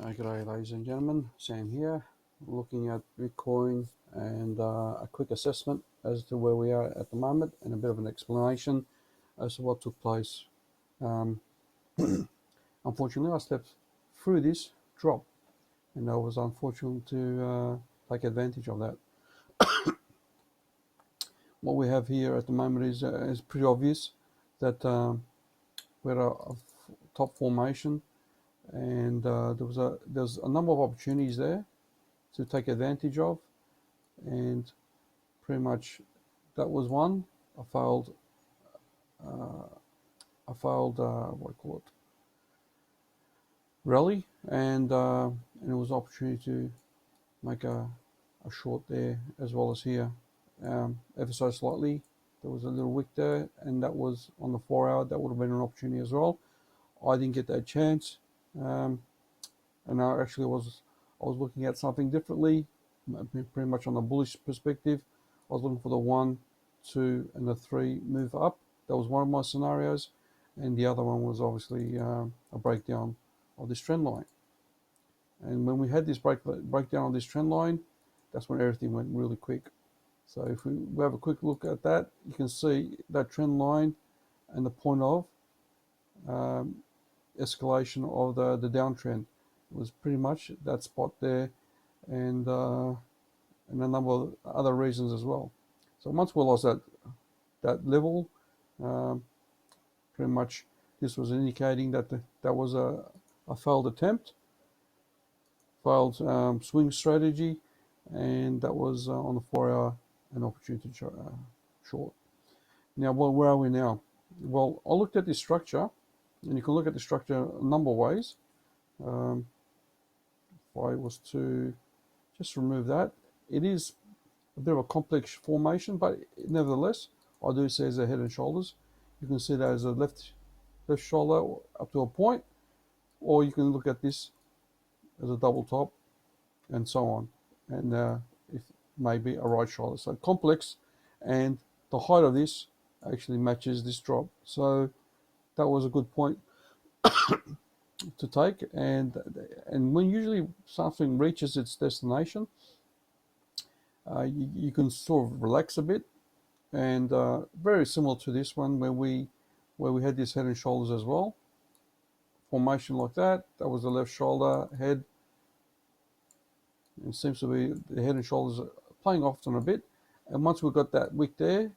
G'day ladies and gentlemen, Sam here, looking at Bitcoin and a quick assessment as to where we are at the moment and a bit of an explanation as to what took place. Unfortunately, I stepped through this drop and I was unfortunate to take advantage of that. What we have here at the moment is pretty obvious that we're a top formation, and there's a number of opportunities there to take advantage of, and pretty much that was one. I failed what do you call it, rally, and it was an opportunity to make a short there as well as here, ever so slightly. There was a little wick there, and that was on the 4 hour. That would have been an opportunity as well. I didn't get that chance, and I actually was looking at something differently, pretty much on the bullish perspective. I was looking for the 1, 2, and the 3 move up. That was one of my scenarios, and the other one was obviously a breakdown of this trend line. And when we had this breakdown of this trend line, that's when everything went really quick. So if we have a quick look at that, you can see that trend line and the point of escalation of the downtrend. It was pretty much that spot there, and a number of other reasons as well. So once we lost that level, pretty much this was indicating that that was a failed attempt, failed swing strategy, and that was on the 4 hour an opportunity short. Now, where are we now? Well, I looked at this structure, and you can look at the structure a number of ways. If I was to just remove that, it is a bit of a complex formation, but nevertheless, I do see as a head and shoulders. You can see that as a left shoulder up to a point, or you can look at this as a double top, and so on, and if maybe a right shoulder. So complex, and the height of this actually matches this drop. So that was a good point to take, and when usually something reaches its destination, you can sort of relax a bit, and very similar to this one where we had this head and shoulders as well, formation like that. That was the left shoulder head. It seems to be the head and shoulders playing off on a bit, and once we got that wick there,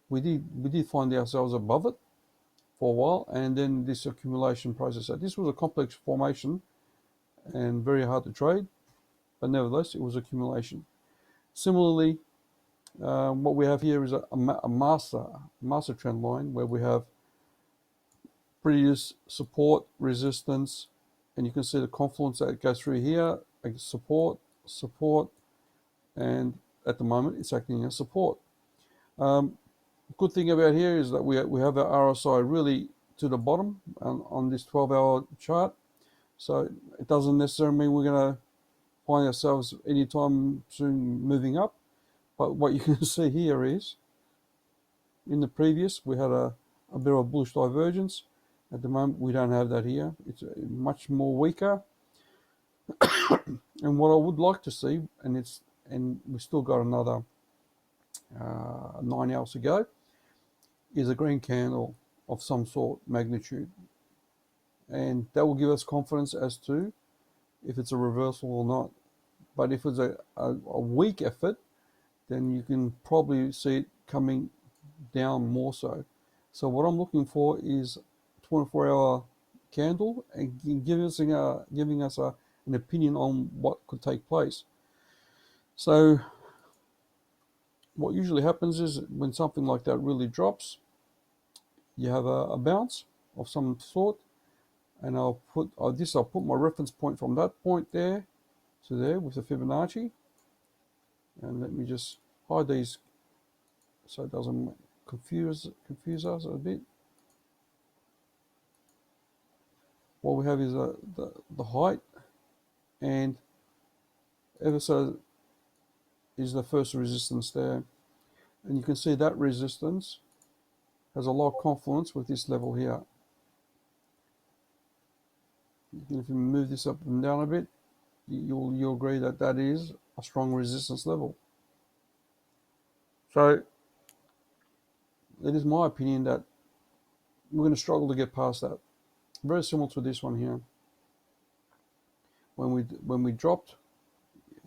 we did find ourselves above it for a while, and then this accumulation process. So this was a complex formation and very hard to trade, but nevertheless it was accumulation. Similarly, what we have here is a master trend line where we have previous support, resistance, and you can see the confluence that goes through here, like support, and at the moment it's acting as support. Good thing about here is that we have our RSI really to the bottom on this 12-hour chart, so it doesn't necessarily mean we're going to find ourselves anytime soon moving up. But what you can see here is, in the previous, we had a bit of a bullish divergence. At the moment, we don't have that here. It's much more weaker. And what I would like to see, and we still got another 9 hours to go, is a green candle of some sort, magnitude, and that will give us confidence as to if it's a reversal or not. But if it's a weak effort, then you can probably see it coming down more so. So what I'm looking for is 24-hour candle and giving us an opinion on what could take place. So what usually happens is when something like that really drops, you have a bounce of some sort, and I'll put my reference point from that point there to there with the Fibonacci. And let me just hide these so it doesn't confuse us a bit. What we have is the height, and ever so is the first resistance there, and you can see that resistance has a lot of confluence with this level here. If you move this up and down a bit, you'll agree that that is a strong resistance level. So it is my opinion that we're going to struggle to get past that. Very similar to this one here. When we dropped,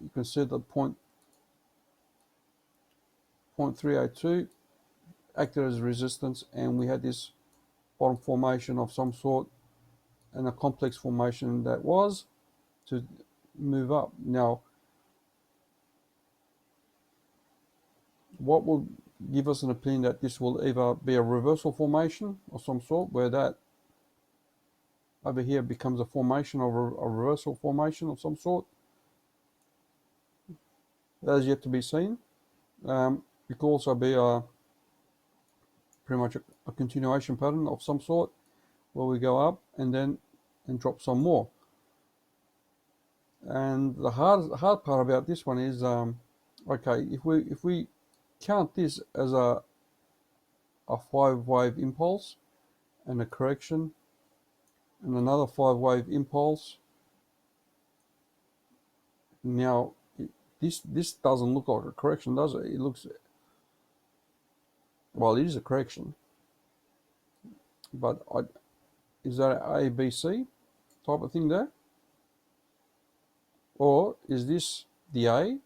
you can see the point 0.302 acted as resistance, and we had this bottom formation of some sort and a complex formation that was to move up. Now, what will give us an opinion that this will either be a reversal formation of some sort, where that over here becomes a formation of a reversal formation of some sort? That is yet to be seen. It could also be pretty much a continuation pattern of some sort, where we go up and then drop some more. And the hard part about this one is, okay, if we count this as a 5-wave impulse and a correction and another 5-wave impulse, now this doesn't look like a correction, does it? It looks, well, it is a correction, but is that an A, B, C type of thing there? Or is this the A?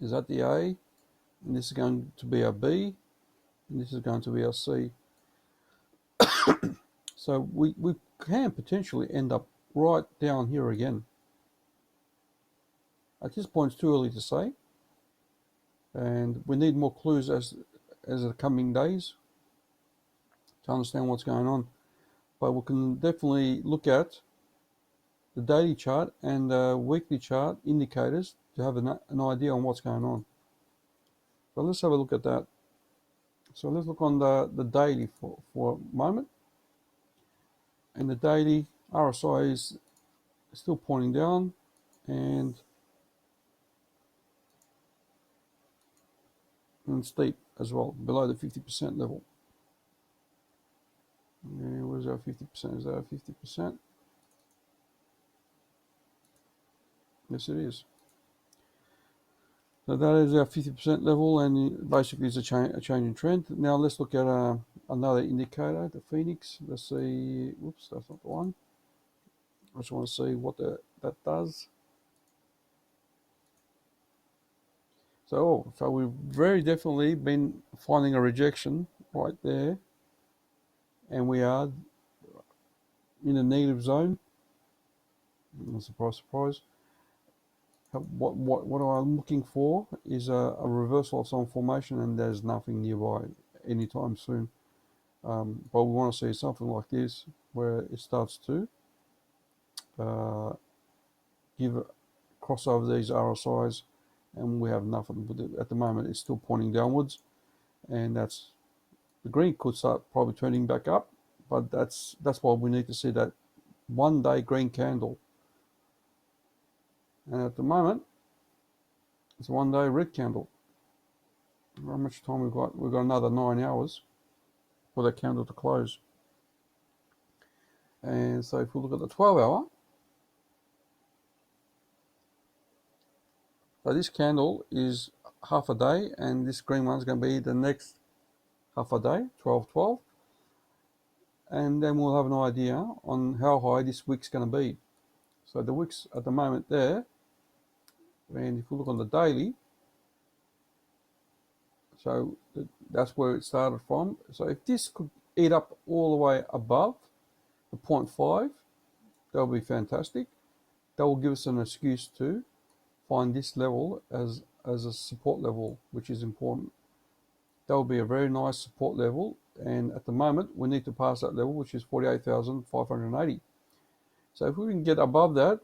Is that the A? And this is going to be a B, and this is going to be a C. So we can potentially end up right down here again. At this point, it's too early to say, and we need more clues as the coming days to understand what's going on. But we can definitely look at the daily chart and the weekly chart indicators to have an idea on what's going on. So let's have a look at that. So let's look on the daily for a moment. And the daily RSI is still pointing down and steep as well, below the 50% level. And where's our 50%? Is that our 50%? Yes, it is. So that is our 50% level, and basically it's a change in trend. Now let's look at another indicator, the Phoenix. Let's see. Whoops, that's not the one. I just want to see what that does. So we've very definitely been finding a rejection right there, and we are in a negative zone. Surprise, surprise. What I'm looking for is a reversal of some formation, and there's nothing nearby anytime soon. But we want to see something like this, where it starts to cross over these RSIs, and we have nothing. But at the moment, it's still pointing downwards, and that's the green could start probably turning back up. But that's why we need to see that 1-day green candle. And at the moment, it's a 1-day red candle. How much time we've got? We've got another 9 hours for that candle to close. And so if we look at the 12-hour, so this candle is half a day, and this green one is going to be the next half a day, 12-12. And then we'll have an idea on how high this wick's going to be. So the wick's at the moment there, and if we look on the daily, so that's where it started from. So if this could eat up all the way above the 0.5, that would be fantastic. That will give us an excuse to find this level as a support level, which is important. That will be a very nice support level, and at the moment we need to pass that level, which is 48,580. So if we can get above that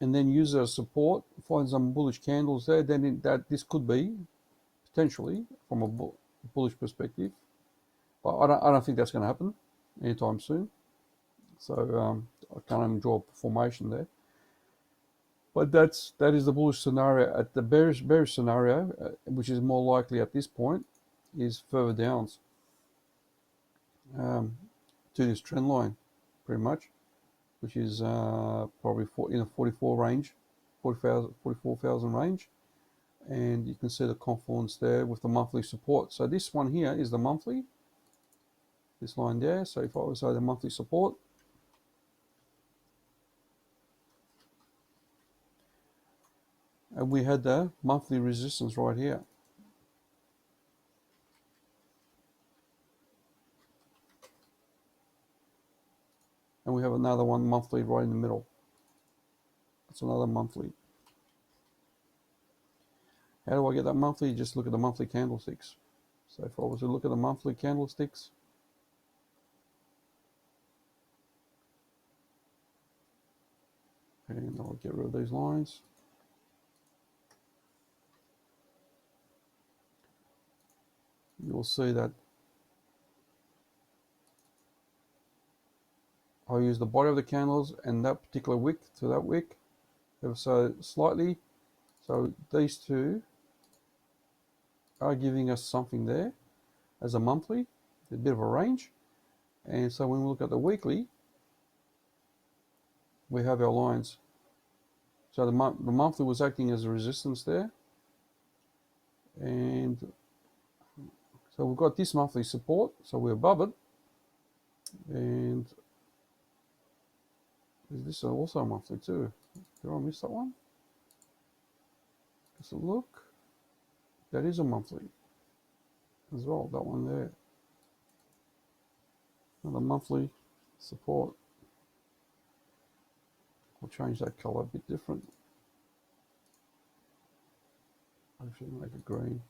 and then use it as support, find some bullish candles there, then this could be potentially from a bullish perspective. But I don't think that's going to happen anytime soon. So I can't even draw a formation there. But that is the bullish scenario. At the bearish scenario, which is more likely at this point, is further downs to this trend line, pretty much, which is probably in a 44 range, 44,000 range. And you can see the confluence there with the monthly support. So this one here is the monthly, this line there. So if I was say the monthly support, and we had the monthly resistance right here. And we have another one monthly right in the middle. That's another monthly. How do I get that monthly? Just look at the monthly candlesticks. So if I was to look at the monthly candlesticks, and I'll get rid of these lines. You'll see that I'll use the body of the candles and that particular wick to that wick ever so slightly. So these two are giving us something there as a monthly, a bit of a range. And so when we look at the weekly, we have our lines. So the monthly was acting as a resistance there. And so we've got this monthly support, so we're above it. And is this also a monthly too? Did I miss that one? Just a look. That is a monthly as well, that one there. Another monthly support. I'll change that color a bit different. I should make it green.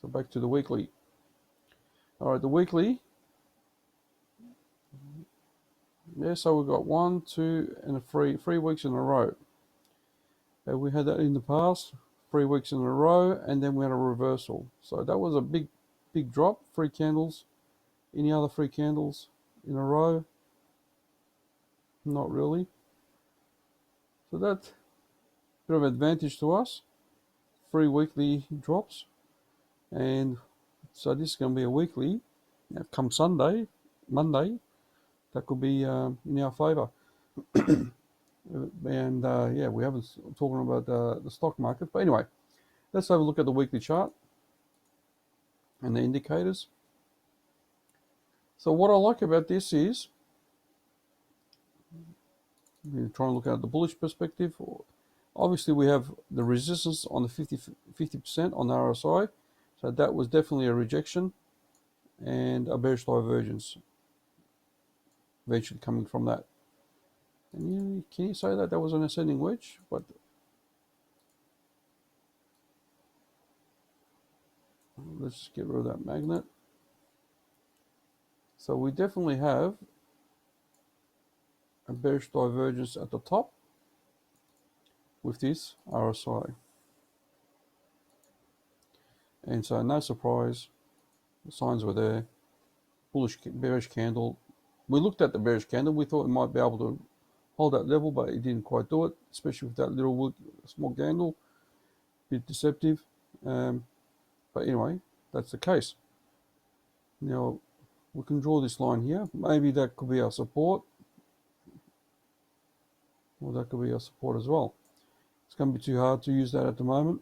So back to the weekly. All right, the weekly. Yeah, so we've got 1, 2, and 3 weeks in a row. We had that in the past, 3 weeks in a row, and then we had a reversal. So that was a big drop, 3 candles. Any other 3 candles in a row? Not really. So that's a bit of advantage to us. 3 weekly drops. And so this is going to be a weekly. Now come Monday, that could be in our favour. And yeah, we haven't talking about the stock market. But anyway, let's have a look at the weekly chart and the indicators. So what I like about this is, we're trying to look at the bullish perspective. Obviously, we have the resistance on the 50% on the RSI. So that was definitely a rejection and a bearish divergence eventually coming from that. And can you say that was an ascending wedge? But let's just get rid of that magnet. So we definitely have a bearish divergence at the top with this RSI. And so no surprise, the signs were there. Bearish candle. We looked at the bearish candle. We thought it might be able to hold that level, but it didn't quite do it, especially with that little small candle. Bit deceptive. But anyway, that's the case. Now, we can draw this line here. Maybe that could be our support. Well, that could be our support as well. It's going to be too hard to use that at the moment.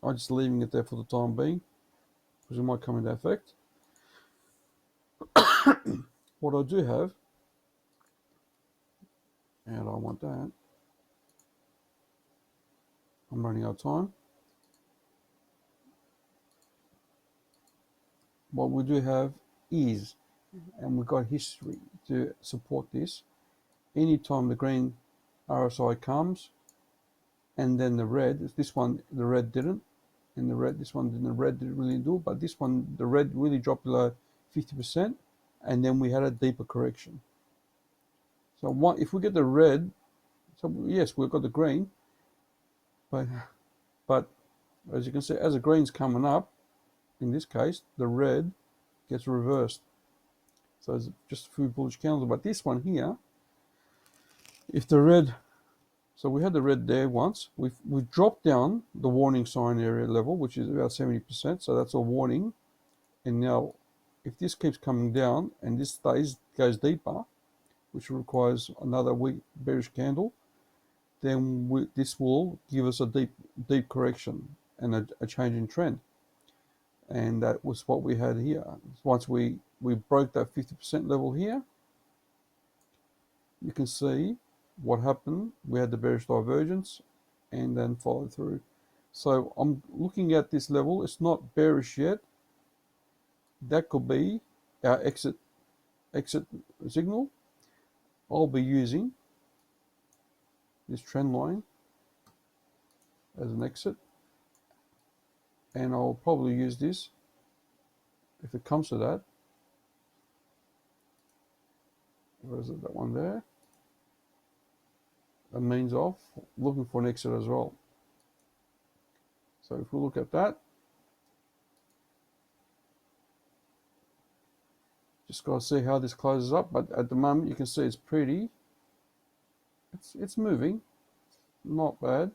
I'm just leaving it there for the time being, because it might come into effect. What I do have, and I want that, I'm running out of time. What we do have is, and we've got history to support this, anytime the green RSI comes, and then the red, this one, the red didn't, and this one didn't, the red didn't really do, but this one, the red really dropped below 50%, and then we had a deeper correction. So if we get the red, so yes, we've got the green, but as you can see, as the green's coming up, in this case, the red gets reversed. So it's just a few bullish candles. But this one here, if the red, so we had the red there once, we dropped down the warning sign area level, which is about 70%. So that's a warning. And now if this keeps coming down and this goes deeper, which requires another weak bearish candle, then this will give us a deep correction and a change in trend. And that was what we had here. Once we broke that 50% level here, you can see what happened. We had the bearish divergence and then followed through. So I'm looking at this level. It's not bearish yet. That could be our exit signal. I'll be using this trend line as an exit, and I'll probably use this if it comes to that. Where is it? That one there. That means off, looking for an exit as well. So if we look at that, just got to see how this closes up. But at the moment, you can see it's pretty. It's moving, not bad.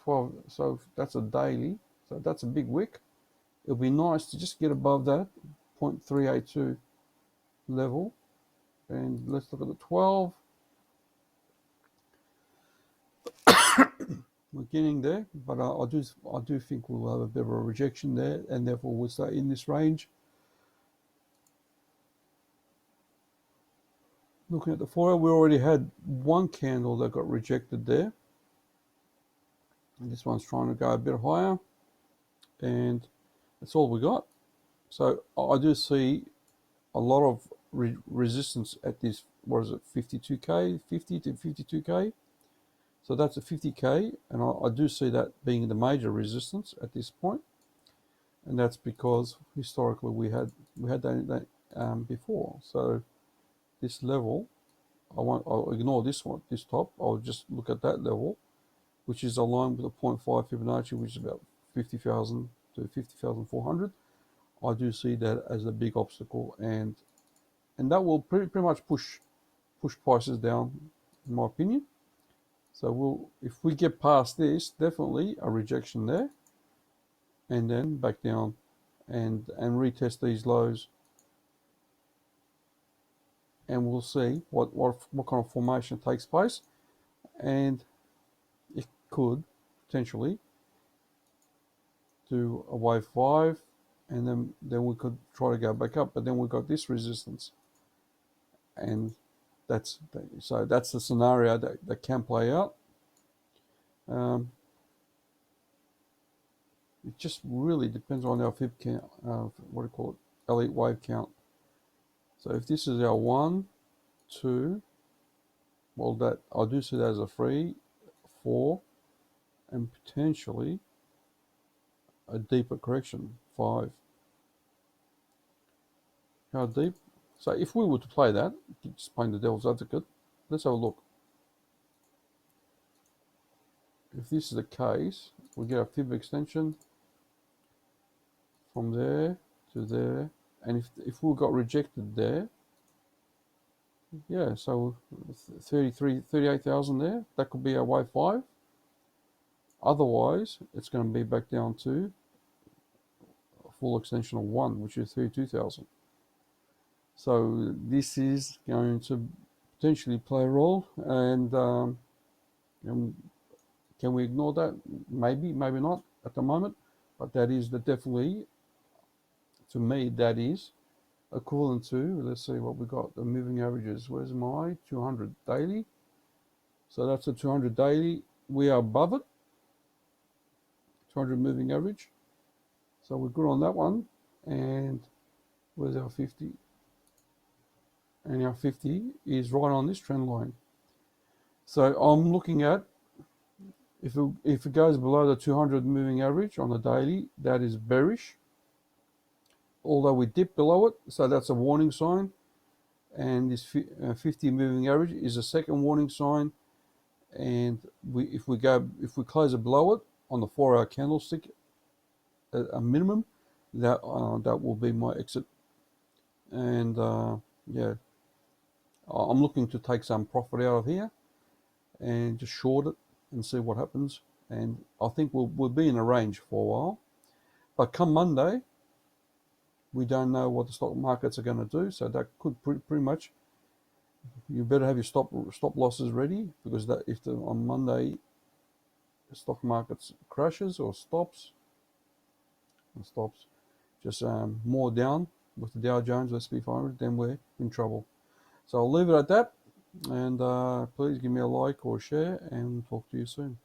12. So that's a daily. So that's a big wick. It'll be nice to just get above that 0.382 level. And let's look at the 12. We're getting there, but I do think we'll have a bit of a rejection there, and therefore we'll stay in this range. Looking at the 4-hour, we already had one candle that got rejected there. And this one's trying to go a bit higher, and that's all we got. So I do see a lot of resistance at this, what is it, 52K, 50 to 52K. So that's a 50K, and I do see that being the major resistance at this point. And that's because historically we had that before. So this level, I'll ignore this one, this top. I'll just look at that level, which is aligned with a 0.5 Fibonacci, which is about 50,000 to 50,400. I do see that as a big obstacle, and that will pretty much push prices down, in my opinion. So if we get past this, definitely a rejection there, and then back down and retest these lows, and we'll see what kind of formation takes place, and it could potentially do a wave 5, and then we could try to go back up, but then we've got this resistance, and that's the scenario that can play out. It just really depends on our fib count, what do you call it, elite wave count. So if this is our 1, 2, well, that I do see that as a 3, 4, and potentially a deeper correction, 5. How deep? So if we were to play that, just playing the devil's advocate, let's have a look. If this is the case, we get a fib extension from there to there, and if we got rejected there, yeah, so 38,000 there, that could be our wave 5. Otherwise, it's going to be back down to a full extension of 1, which is 32,000. So this is going to potentially play a role, and can we ignore that? Maybe not at the moment, but that is definitely, to me, that is equivalent to, let's see what we got, the moving averages. Where's my 200 daily? So that's a 200 daily. We are above it, 200 moving average. So we're good on that one. And where's our 50? And our 50 is right on this trend line. So I'm looking at, if it goes below the 200 moving average on the daily, that is bearish. Although we dip below it, so that's a warning sign. And this 50 moving average is a second warning sign. And if we close it below it on the 4-hour candlestick, a minimum, that will be my exit. And yeah, I'm looking to take some profit out of here and just short it and see what happens. And I think we'll be in a range for a while. But come Monday, we don't know what the stock markets are going to do, so that could pretty much, you better have your stop losses ready, because that if on Monday the stock market crashes or stops just more down with the Dow Jones S&P 500, then we're in trouble. So I'll leave it at that, and please give me a like or share, and talk to you soon.